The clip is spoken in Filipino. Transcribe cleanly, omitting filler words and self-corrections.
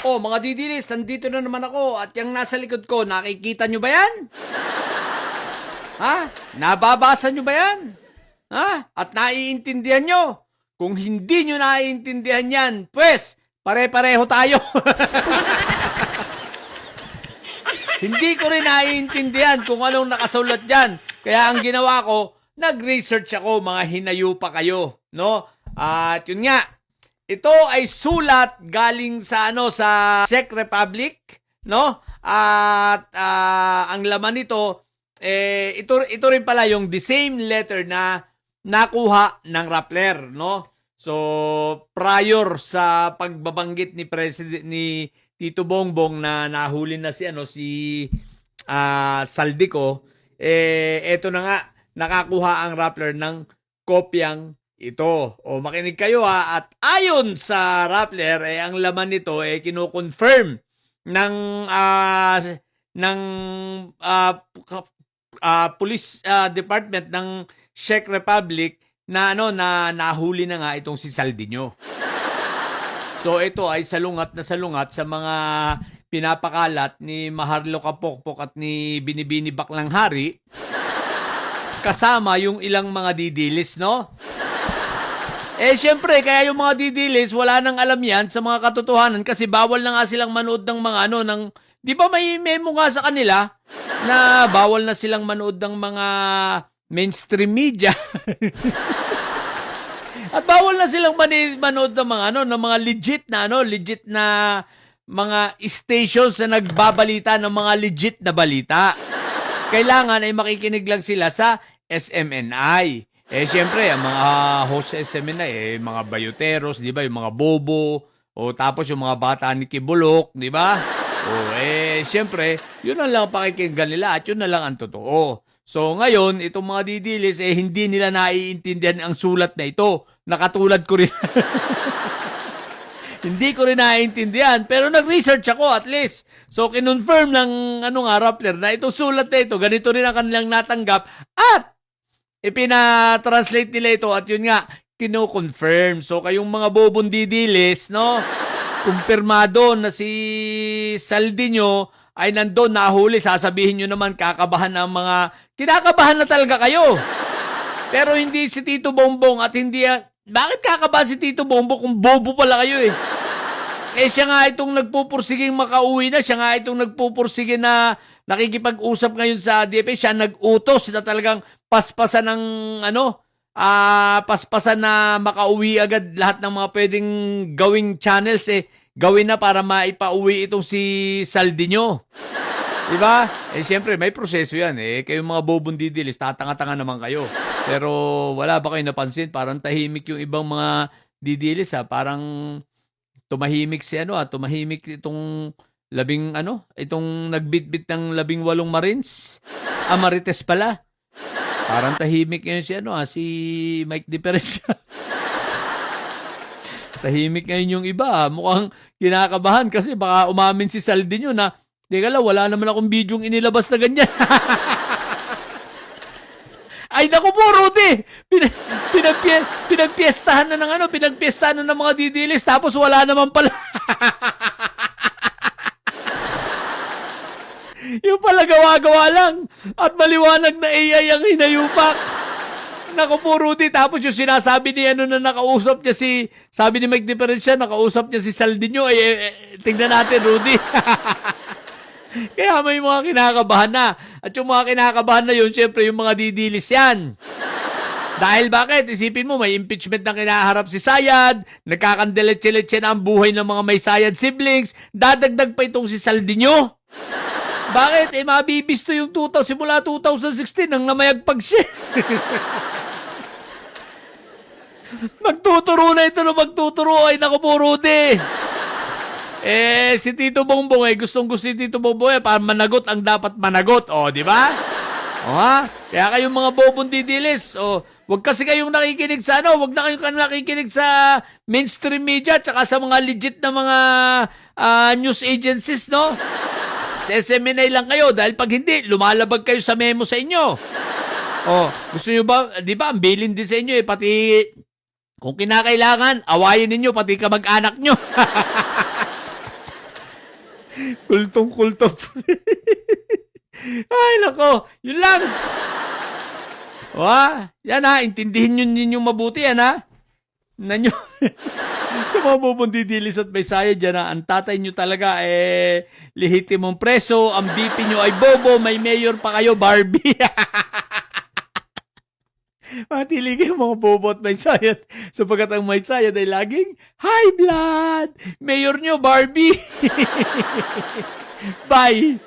Oh, mga didilis, nandito na naman ako at yung nasa likod ko, nakikita nyo ba yan? Ha? Nababasa nyo ba yan? Ha? At naiintindihan nyo? Kung hindi nyo naiintindihan yan, pues, pare-pareho tayo. Hindi ko rin naiintindihan kung anong nakasulat dyan. Kaya ang ginawa ko, nag-research ako, mga hinayupa kayo, no? At yun nga, ito ay sulat galing sa sa Czech Republic, no? At ang laman nito ito rin pala yung the same letter na nakuha ng Rappler, no? So prior sa pagbabanggit ni Tito Bongbong na nahuli na si Saldico, eto na nga nakakuha ang Rappler ng kopyang ito. O makinig kayo at ayon sa Rappler, ang laman nito kino-confirm ng police department ng Czech Republic na na nahuli na nga itong si Saldinho. So ito ay salungat sa mga pinapakalat ni Maharlo Kapokpok at ni Binibini Baklang Hari kasama yung ilang mga didilis, no? Syempre, kaya yung mga didilis, wala nang alam yan sa mga katotohanan kasi bawal na nga silang manood ng mga di ba may memo nga sa kanila na bawal na silang manood ng mga mainstream media. At bawal na silang manood ng mga ng mga legit na mga stations na nagbabalita ng mga legit na balita. Kailangan ay makikinig lang sila sa SMNI. Siyempre, ang mga host sa SMNI, mga bayoteros, di ba? Yung mga bobo, o tapos yung mga bata ni Kibulok, di ba? Siyempre, yun na lang pakikinggan nila at yun na lang ang totoo. So, ngayon, itong mga didilis, hindi nila naiintindihan ang sulat na ito. Nakatulad ko rin. Hindi ko rin naiintindihan, pero nag-research ako at least. So, kinonfirm ng Rappler na itong sulat na ito, ganito rin ang kanilang natanggap at ipina-translate nila ito at yun nga, kino-confirm. So, kayong mga bobong didilis, no? Kumpirmado na si Saldinho ay nandun, nahuli, sasabihin nyo naman, kakabahan na kinakabahan na talaga kayo. Pero hindi si Tito Bongbong at hindi, bakit kakabahan si Tito Bongbong kung bobo pala kayo siya nga itong nagpupursiging makauwi na, siya nga itong nagpupursiging na nakikipag-usap ngayon sa DFA, siya nag-utos na talagang paspasan ng paspasan na makauwi agad lahat ng mga pwedeng gawing channels gawin na para maipauwi itong si Saldinho. Diba? Siyempre may proseso yan kayong mga bobong didilis, tatanga-tanga naman kayo. Pero wala ba kayo napansin? Parang tahimik yung ibang mga didilis parang tumahimik tumahimik itong itong nagbitbit ng 18 Marines. Marites pala. Parang tahimik ngayon si Mike Diferencia. Tahimik ngayon yung iba. Mukhang kinakabahan kasi baka umamin si Saldinho na, teka lang, wala naman akong bidyong inilabas na ganyan. Ay, naku po, Rudy! Pinagpiestahan na ng mga didilis tapos wala naman pala. Yung pala gawa-gawa lang at maliwanag na AI ang hinayupak. Naku po, Rudy, tapos yung sinasabi ni na nakausap niya sabi ni Mike Diferencia, nakausap niya si Saldinho, tingnan natin, Rudy. Kaya may mga kinakabahan na. At yung mga kinakabahan na yun, syempre yung mga didilis yan. Dahil bakit? Isipin mo, may impeachment na kinaharap si Sayad, nagkakandeletse-letse na ang buhay ng mga may Sayad siblings, dadagdag pa itong si Saldinho. Bakit? Mabibisto yung simula 2016 nang namayagpag siya. Magtuturo na ito na magtuturo. Ay, naku po, Rudy. Si Tito Bongbong gustong-gusto si Tito Bongbong para managot ang dapat managot. Di ba? Kaya kayong mga bobong didilis, wag kasi kayong nakikinig sa wag na kayong nakikinig sa mainstream media tsaka sa mga legit na mga news agencies, no? Sa SMNI lang kayo dahil pag hindi, lumalabag kayo sa memo sa inyo. Gusto nyo ba, di ba, ang bilin din sa inyo pati kung kinakailangan, awayin ninyo pati kamag-anak nyo. Kultong-kulto. Ay, nako. Yun lang. Yan ha. Intindihin nyo ninyong mabuti yan ha. Nanyo. Sa mga bubundidilis at may saya dyan ha. Ang tatay nyo talaga lehitimong preso. Ang BP nyo ay bobo. May mayor pa kayo, Barbie. Matili kayo mga bobo at may sayad. Sapagkat ang may sayad ay laging high blood. Mayor nyo, Barbie. Bye.